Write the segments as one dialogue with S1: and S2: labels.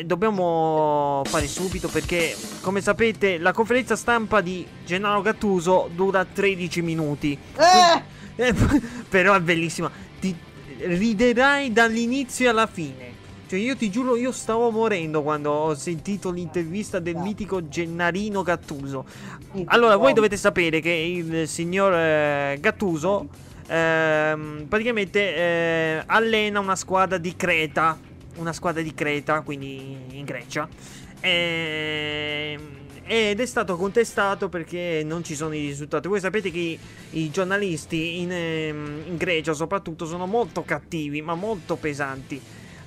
S1: dobbiamo fare subito perché, come sapete, la conferenza stampa di Gennaro Gattuso dura 13 minuti. Però è bellissima. Ti riderai dall'inizio alla fine. Cioè, io ti giuro, io stavo morendo quando ho sentito l'intervista del mitico Gennarino Gattuso. Allora, voi dovete sapere che il signor Gattuso praticamente allena una squadra di Creta. Una squadra di Creta, quindi in Grecia. Ed è stato contestato perché non ci sono i risultati. Voi sapete che i giornalisti in Grecia soprattutto sono molto cattivi, ma molto pesanti.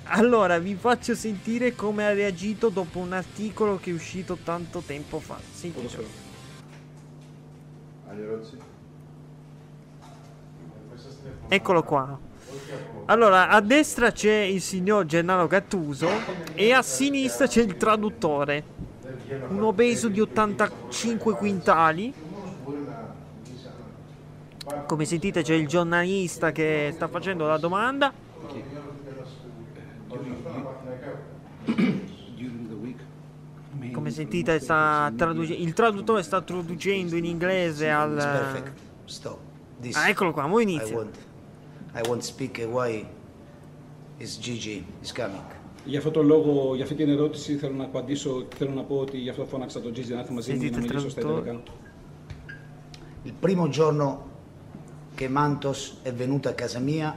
S1: Allora vi faccio sentire come ha reagito dopo un articolo che è uscito tanto tempo fa. Sentite. Eccolo qua. Allora, a destra c'è il signor Gennaro Gattuso e a sinistra c'è il traduttore, un obeso di 85 quintali. Come sentite c'è il giornalista che sta facendo la domanda. Come sentite il traduttore sta traducendo in inglese al... Ah, eccolo qua, mo inizia.
S2: I won't speak why is Gigi is coming.
S3: Για αυτό το λόγο, για αυτή την ερώτηση θέλω να απαντήσω, θέλω να πω ότι γι' αυτό φώναξα τον Gigi να έρθει μαζί μου για να μιλήσω στα Ιταλικά.
S2: Il primo giorno che Mantos è venuto a casa mia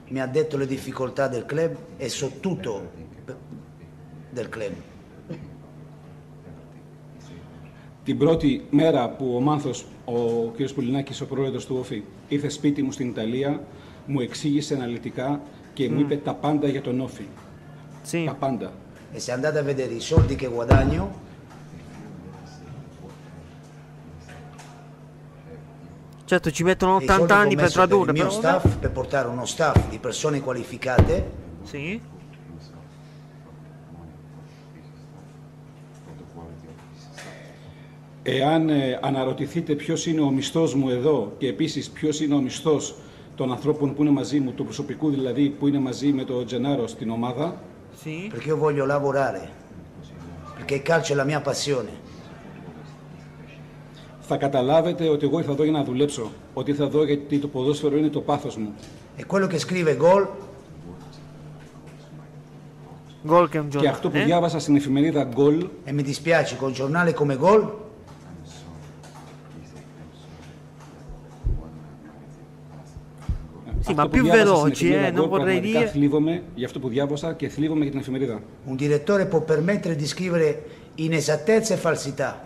S2: mi ha detto le difficoltà del club e so tutto del club.
S3: Την πρώτη μέρα που ο Μάνθος, ο κ. Πουλινάκης, ο πρόεδρος του ΟΦΗ, ήρθε σπίτι μου στην Ιταλία, μου εξήγησε αναλυτικά και μου είπε τα πάντα για τον ΟΦΗ. Τα πάντα.
S2: E se andate a vedere i soldi che guadagno,
S1: certo ci mettono 80 anni per tradurre,
S2: per il mio staff, per portare uno staff di persone qualificate.
S1: Sì.
S3: Εάν αναρωτηθείτε ποιος είναι ο μισθός μου εδώ και επίσης ποιος είναι ο μισθός των ανθρώπων που είναι μαζί μου, του προσωπικού δηλαδή που είναι μαζί με τον Τζενάρο στην ομάδα.
S1: Sì.
S2: Perché io voglio lavorare, perché il calcio è la mia passione.
S3: Θα καταλάβετε ότι εγώ ήρθα εδώ για να δουλέψω, ότι ήρθα εδώ γιατί το ποδόσφαιρο είναι το πάθος μου.
S2: E quello che scrive Gol.
S3: Και αυτό που διάβασα στην εφημερίδα Gol.
S2: E mi dispiace con giornale come Gol.
S1: Sì, ma più veloci, non vorrei dire.
S3: Θλίβομαι για αυτό που διάβασα και θλίβομαι για την εφημερίδα.
S2: Un direttore può permettere di scrivere inesattezze e falsità.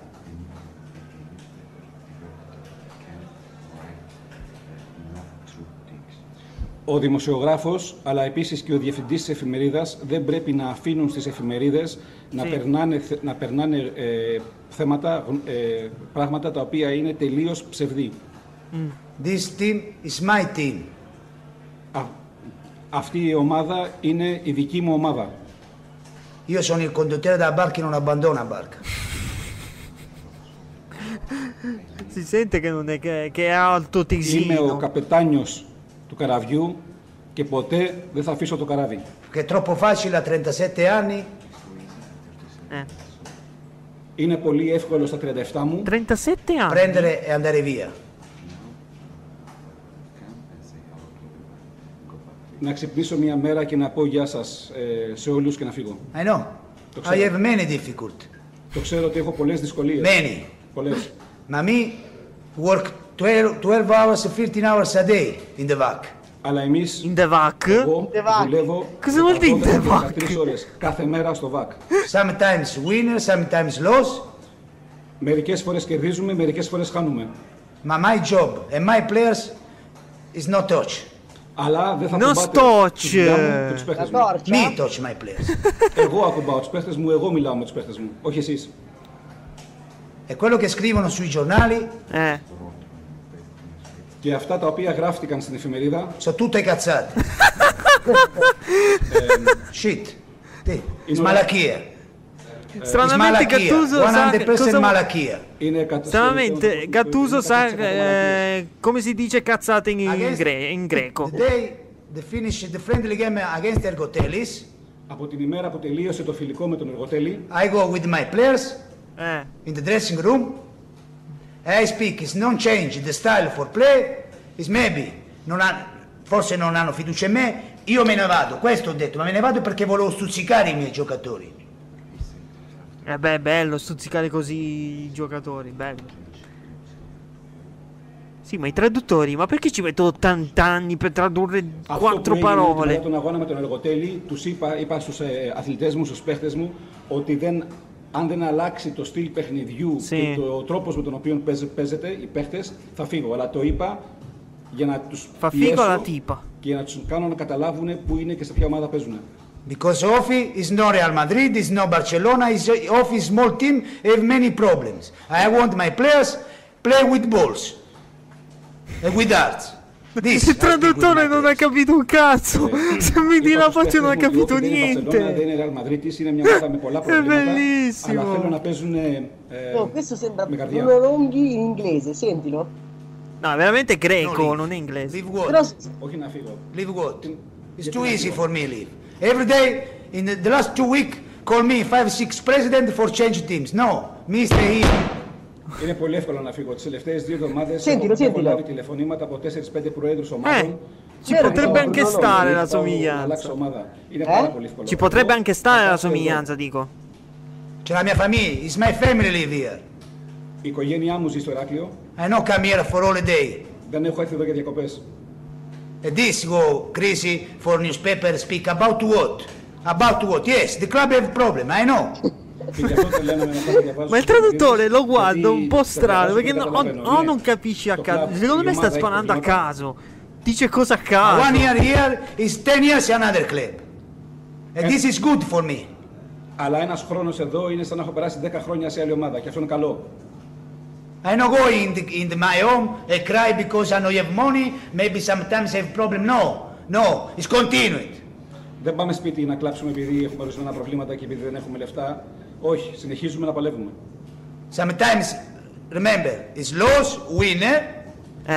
S3: Ο δημοσιογράφος, αλλά επίσης και ο διευθυντής της εφημερίδας δεν πρέπει να αφήνουν στις εφημερίδες να περνάνε θέματα, πράγματα τα οποία είναι τελείως ψευδή.
S2: This team is my team.
S3: Αυτή η ομάδα είναι η δική μου ομάδα.
S2: Io sono il condottiere della barca e non abbandono la barca.
S1: Si sente che non è che è altoteksino.
S3: Είμαι ο καπετάνιος του καραβιού και ποτέ δεν θα αφήσω το καράβι.
S2: Che è troppo facile a 37 anni.
S3: Είναι πολύ εύκολο στα 37 μου.
S1: 37 anni.
S2: Prendere e andare via.
S3: Να ξυπνήσω μια μέρα και να πω γεια σας σε όλους και να φύγω.
S2: I know. I have many difficulties.
S3: Το ξέρω ότι έχω πολλές δυσκολίες.
S2: Many.
S3: Πολλές.
S2: Ma me work 12 hours, 15 hours a day in the VAC.
S3: Αλλά εμείς,
S1: in the VAC,
S3: εγώ δουλεύω 13 ώρες κάθε μέρα στο VAC.
S2: Sometimes winner, sometimes loss.
S3: Μερικές φορές κερδίζουμε, μερικές φορές χάνουμε.
S2: Ma my job and my players is not touch.
S3: Αλλά δεν θα
S1: non
S3: ακουμπάτε τους παίχτες μου.
S2: Me touch my players.
S3: Εγώ ακουμπάω τους παίχτες μου, εγώ μιλάω με τους παίχτες μου, όχι εσείς.
S2: E quello che scrivono sui giornali
S3: και αυτά τα οποία γράφτηκαν στην εφημερίδα
S2: sono tutte cazzate. Shit. Smalachia.
S1: Stranamente Gattuso sa
S2: 100% malachia.
S1: Stranamente Gattuso sa come si dice cazzate in greco.
S2: the friendly game against Ergotelis,
S3: Από την ημέρα που τελείωσε το φιλικό με τον Εργοτέλη,
S2: I go with my players in the dressing room. I speak, it's non change the style for play, is maybe, forse non hanno fiducia in me, io me ne vado, questo ho detto, ma me ne vado perché volevo stuzzicare i miei giocatori.
S1: Beh, bello stuzzicare così i giocatori, bello. Sì, ma i traduttori, ma perché ci mettono 80 anni per tradurre 4 parole?
S3: Μετά τον αγώνα με τον Εργοτέλη, τους είπα στους αθλητές μου, στους παίχτες μου, ότι αν δεν αλλάξει το στυλ παιχνιδιού και ο τρόπος με τον οποίο παίζετε οι παίχτες, θα φύγω. Αλλά το είπα για να τους πιέσω και για να τους κάνω να καταλάβουν πού είναι και σε ποια ομάδα παίζουν.
S2: Because Ofi is no Real Madrid, is no Barcelona, Ofi is small team, have many problems. I want my players play with balls and with darts.
S1: Il traduttore non ha capito un cazzo. Se mi di la faccia non ha capito niente. È bellissimo.
S4: Questo sembra Bruno Longhi in inglese, sentilo.
S1: No, è veramente greco, non è inglese.
S2: Leave what? Leave what? It's too easy for me leave. Every day in the last 2 weeks call me 5-6 president for change teams. No, me stay here.
S3: Είναι πολύ εύκολο να φύγω. Τις τελευταίες 2 εβδομάδες έχω λάβει τηλεφωνήματα από 4-5 προέδρους ομάδων.
S1: Ci potrebbe anche stare la somiglianza.
S3: Είναι πάρα πολύ εύκολο.
S1: Ci potrebbe anche stare la somiglianza, dico.
S2: C'è la mia famiglia, it's my family live here.
S3: Η οικογένειά μου ζει στο Ηράκλειο.
S2: I don't come here for holiday.
S3: Δεν έχω έρθει εδώ για διακοπές.
S2: And this go crazy for newspaper speak about what? About what? Yes, the club have problem, I know.
S1: Ma il traduttore lo guarda un po' strano perché non capisce a caso. Secondo me sta sparando a caso. Dice cosa a caso.
S2: 1 year here is 10 years another club. And this is good for me.
S3: Αλλά ένας χρόνος εδώ είναι σαν να έχω περάσει 10 χρόνια σε άλλη ομάδα και αυτό είναι καλό.
S2: I don't go in my home and cry because I don't have money, maybe sometimes I have problem. No, it's continued.
S3: Δεν πάμε σπίτι να κλάψουμε επειδή έχουμε ορισμένα προβλήματα και επειδή δεν έχουμε λεφτά. Όχι, συνεχίζουμε να παλεύουμε.
S2: Sometimes, remember, it's loss, winner.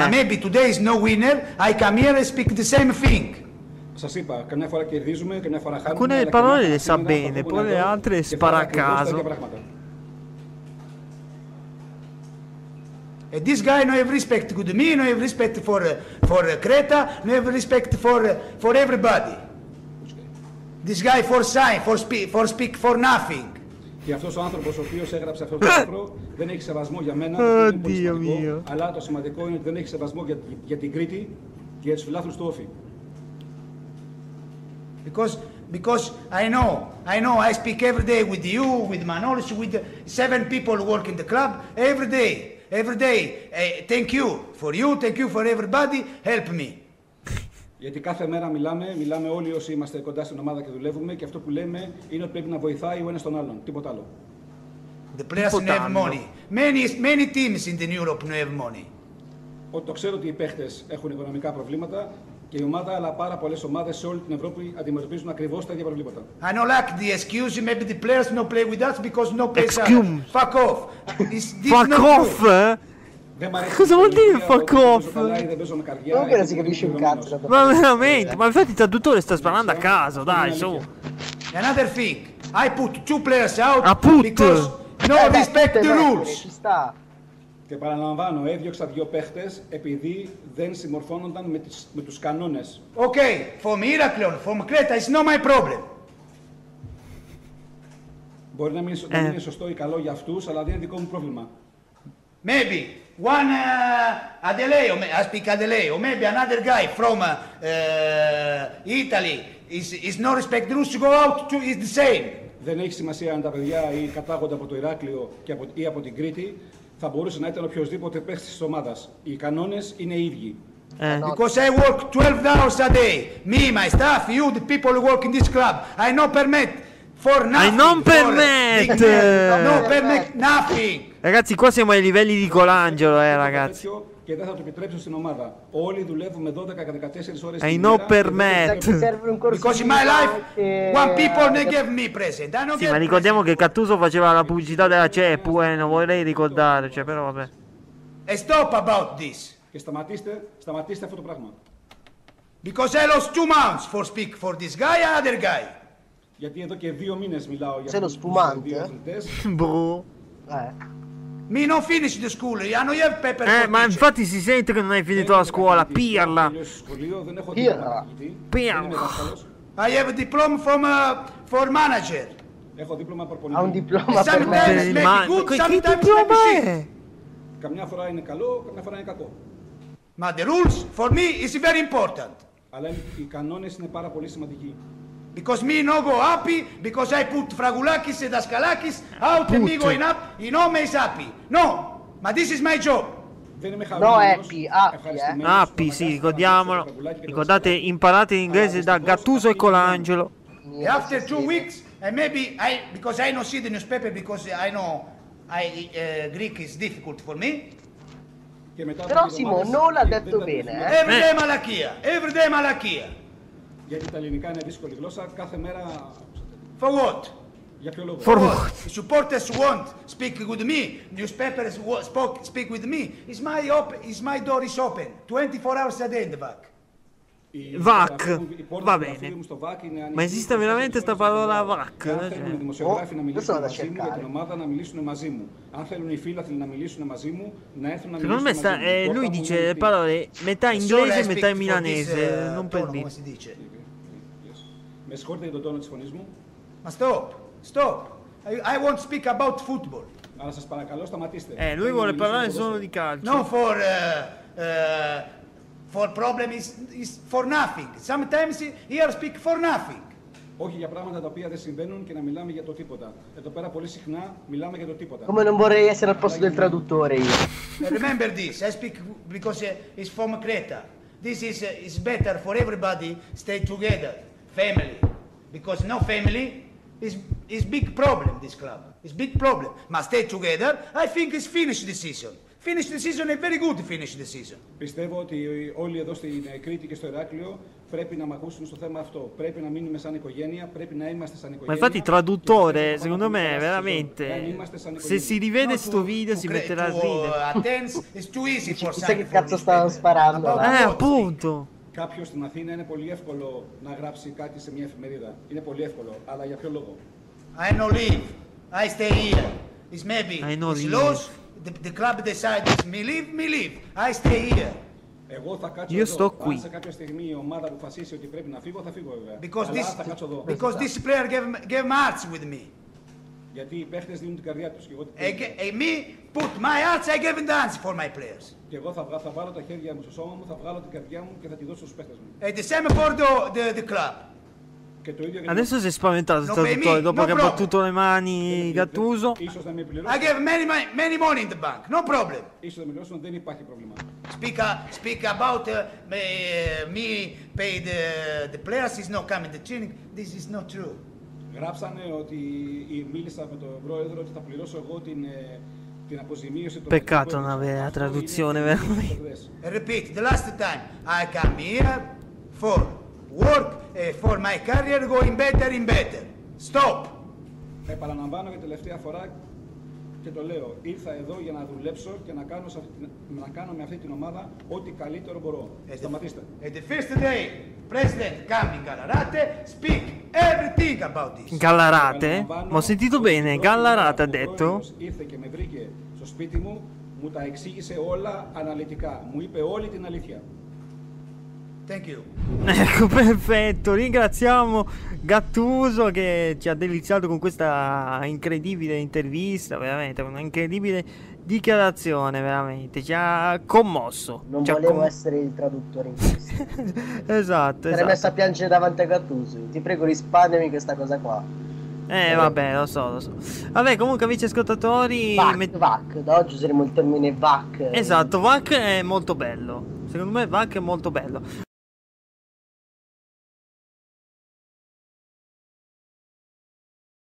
S2: Maybe today is no winner. I come here and speak the same thing.
S3: Σας είπα, καμιά φορά κερδίζουμε, καμιά φορά χάνουμε.
S1: Alcune parole le sa bene, poi le altre spara a caso.
S2: And this guy no have respect to me, no have respect for Creta, no have respect for everybody. This guy for sign, for speak for nothing.
S3: Και αυτός ο άνθρωπος ο οποίος έγραψε αυτό το άρθρο δεν έχει σεβασμό για μένα, είναι πολύ σημαντικό, αλλά το σημαντικό είναι ότι δεν έχει σεβασμό για την Κρήτη και για τους φιλάθλους του Όφη.
S2: Because I know, I speak every day with you, with Manolis, with 7 people who work in the club, every day. Thank you for everybody, help me.
S3: Γιατί κάθε μέρα μιλάμε όλοι όσοι είμαστε κοντά στην ομάδα και δουλεύουμε και αυτό που λέμε είναι ότι πρέπει να βοηθάει ο ένας τον άλλον, τίποτα άλλο.
S2: The players don't have money. Many teams in the Europe don't have money.
S3: Το ξέρω ότι οι παίχτες έχουν οικονομικά προβλήματα και η ομάδα, αλλά πάρα πολλές ομάδες σε όλη την Ευρώπη αντιμετωπίζουν ακριβώς τα ίδια προβλήματα.
S2: I don't like the excuse, maybe the players don't play with us because no players are. Fuck off.
S1: Fuck off? Cosa vuol dire fuck off?
S4: Comunque non si capisce un cazzo.
S1: Ma veramente, ma infatti il traduttore sta sparando a caso, dai, su.
S2: Another thing, I put 2 players out because no respect the rules.
S3: Και παραλαμβάνω, έδιωξα 2 παίχτες επειδή δεν συμμορφώνονταν με τους κανόνες.
S2: Okay, from Heraklion, from Creta, it's not my problem.
S3: Μπορεί να μην είναι σωστό ή καλό για αυτούς, αλλά δεν είναι δικό μου πρόβλημα.
S2: Maybe one Adeleo, I speak Adeleo, maybe another guy from Italy is no respect the rules to go out to is the same.
S3: Δεν έχει σημασία αν τα παιδιά ή κατάγονται από το Ηράκλειο ή από την Κρήτη. Θα μπορούσε να ήταν οποιοδήποτε παίχτης της ομάδας. Οι κανόνες είναι οι ίδιοι.
S2: Because I work 12 hours a day. Me, my staff, you, the people who work in this club. I no permit for nothing.
S1: I non permit.
S2: No permit nothing.
S1: Ragazzi, qua siamo ai livelli di Colangelo, ragazzi.
S3: Και δεν θα το επιτρέψω στην ομάδα. Όλοι δουλεύουμε 12 και 14 ώρες
S1: την ημέρα. I no permit.
S2: Because in my life, one people ne give me present.
S1: Sì, ma ricordiamo che Cattuso faceva la pubblicità della CEPU, non vorrei ricordare, cioè, però vabbè.
S2: Stop about this.
S3: Και σταματήστε αυτό το πράγμα.
S2: Because I lost 2 months for speak for this guy and other guy.
S3: Γιατί εδώ και 2 μήνες μιλάω για
S4: τους δύο
S3: αθλητές.
S1: Boh.
S2: Mi non finisci the school, I know you have paper for
S1: Ma
S2: teacher.
S1: infatti si sente che non hai finito la scuola, pirla. Pirla.
S2: I have a diploma for manager.
S3: Έχω δίπλωμα
S4: Ha un
S3: προπονητή.
S4: diploma per me.
S2: Sometimes make good,
S1: Che
S2: sometimes
S1: diploma
S2: make shit.
S1: è?
S3: Καμιά φορά είναι καλό, καμιά φορά είναι κακό.
S2: Ma the rules for me is very important.
S3: Αλλά οι κανόνες είναι πάρα πολύ σημαντικοί.
S2: Because me no go happy, because I put Fragoulakis and Daskalakis out and me going up, you know me is happy. No, ma this is my job.
S3: Δεν είμαι
S4: No,
S3: χαρούμενος,
S4: happy,
S3: ευχαριστημένος.
S1: Appi, sì, ricordiamolo. Ricordate, imparate l'inglese da Gattuso e Colangelo.
S2: After 2 weeks, and maybe because I don't see the newspaper because I know Greek is difficult for me.
S3: Και μετά
S4: Però
S3: από δύο
S4: Simone
S3: εβδομάδες,
S4: non l'ha
S3: δεν
S4: detto
S3: τα
S4: bene,
S3: βρίσκουμε.
S2: Every day Malakia, every day Malakia.
S3: Γιατί τα ελληνικά είναι δύσκολη γλώσσα, κάθε μέρα.
S2: For what?
S3: Για ποιο λόγο?
S1: For
S2: What? The supporters want speak with me. Newspapers speak with me. Is my door is open 24 hours a day in the back.
S1: VAC,
S3: Η πόρτα
S1: va
S3: του γραφείου
S1: bene.
S3: μου στο VAC είναι ανοιχτή
S1: Ma esiste
S3: 24
S1: veramente sta
S3: ώρες
S1: parola
S3: την ημέρα.
S1: VAC?
S3: Και αν θέλουν οι δημοσιογράφοι να μιλήσουν
S4: δεν
S3: μαζί
S4: θα
S3: μου, για την ομάδα να μιλήσουν μαζί μου. Αν θέλουν οι φίλαθλοι να μιλήσουν μαζί μου, να έρθουν να
S1: Secondo
S3: μιλήσουν
S1: me
S3: μαζί μου. Η πόρτα
S1: lui
S3: μου
S1: dice
S3: είναι
S1: le
S3: ανοιχτή.
S1: parole metà
S2: Sorry, I
S1: inglese e
S2: speak
S1: metà
S2: for this,
S1: milanese, non per
S2: tono,
S1: dire.
S2: come si dice.
S3: Yes. Με συγχωρείτε για τον τόνο της φωνής μου,
S2: Ma stop. I want to speak about football.
S3: αλλά σας παρακαλώ σταματήστε.
S1: Lui
S3: Θέλω να
S1: vuole
S3: μιλήσω
S1: parlare
S3: για
S1: solo
S3: ποδόσφαιρο.
S1: di calcio.
S2: No, for problem is for nothing. Sometimes here speak for nothing.
S3: Όχι για πράγματα τα οποία δεν συμβαίνουν και να μιλάμε για το τίποτα. Εδώ πέρα πολύ συχνά μιλάμε για το τίποτα.
S4: Come non vorrei essere al posto del traduttore io.
S2: Remember this. I speak because it's from Creta. This is better for everybody. Stay together, family. Because no family is big problem. This club is big problem. Must stay together. I think it's finished the season. Finish the season a very good finish the season.
S3: Πιστεύω ότι όλοι εδώ στην Κρήτη και στο Ηράκλειο πρέπει να μ' ακούσουν στο θέμα αυτό. Πρέπει να μείνουμε σαν οικογένεια, πρέπει να είμαστε σαν
S1: Ma
S3: οικογένεια.
S1: infatti traduttore, secondo me, veramente, se si rivede sto video si metterà a ridere.
S2: Athens is too easy for
S4: Chissà che
S2: some
S4: cazzo
S2: for
S4: stava
S2: newspaper.
S4: sparando.
S2: About what?
S1: Appunto.
S3: Κάποιος στην Αθήνα είναι πολύ εύκολο να γράψει κάτι σε μια εφημερίδα. Είναι πολύ εύκολο. Αλλά για ποιο λόγο?
S2: I no leave. I stay here. It's maybe
S1: I no
S2: it's
S1: leave.
S2: lost. The club decides me leave. I stay here.
S3: Εγώ θα κάτσω
S1: Io
S3: εδώ.
S1: sto
S3: Αν
S1: qui.
S3: σε κάποια στιγμή η ομάδα αποφασίσει ότι πρέπει να φύγω, θα φύγω βέβαια.
S2: Because
S3: Αλλά
S2: this
S3: θα κάτσω εδώ.
S2: because this player gave hearts with me.
S3: Γιατί οι παίχτες δίνουν την καρδιά τους. Και εγώ,
S2: Me put my hearts. I gave dance for my players.
S3: και εγώ θα βάλω τα χέρια μου στο σώμα μου, θα βγάλω την καρδιά μου και θα τη δώσω στους παίχτες μου.
S2: And the same for the club.
S3: Και το ίδιο για
S1: Adesso si è spaventato il
S2: No, per
S1: traduttore
S2: me,
S1: dopo
S2: no
S1: che ha
S2: problem.
S1: battuto le mani Gattuso.
S3: Ίσως να με
S2: I
S3: πληρώσουν.
S2: gave many money in the bank. No problem.
S3: Ίσως να με πληρώσουν, δεν υπάρχει πρόβλημα.
S2: Speak about me pay the players is not coming the training. This is not true.
S3: Γράψανε ότι μίλησα με τον πρόεδρο ότι θα πληρώσω εγώ την αποζημίωση των
S1: Peccato
S3: παιχτών.
S1: non avere la
S3: Αυτό
S1: traduzione,
S3: είναι
S1: veramente.
S3: χθες.
S2: I repeat, the last time I come here for work, for my career going better and better. Stop.
S3: Επαναλαμβάνω για τελευταία φορά και το λέω. Ήρθα εδώ για να δουλέψω και να κάνω με αυτή την ομάδα ό,τι καλύτερο μπορώ. Σταματήστε.
S2: At the first day, President Campi Gallarate speak everything about this.
S1: Gallarate? Ma ho sentito bene, Gallarate ha detto?
S3: Ήρθε και με βρήκε στο σπίτι μου, μου τα εξήγησε όλα αναλυτικά. Μου είπε όλη την αλήθεια.
S2: Thank you.
S1: Ecco, perfetto. Ringraziamo Gattuso che ci ha deliziato con questa incredibile intervista, veramente, una incredibile dichiarazione, veramente. Ci ha commosso.
S4: Non volevo essere il traduttore in questo.
S1: Esatto,
S4: Sarei messo a piangere davanti a Gattuso. Ti prego, risparmiami questa cosa qua.
S1: Vabbè, lo so. Vabbè, comunque, amici ascoltatori,
S4: VAC, da oggi useremo il termine VAC.
S1: Esatto, VAC è molto bello. Secondo me VAC è molto bello.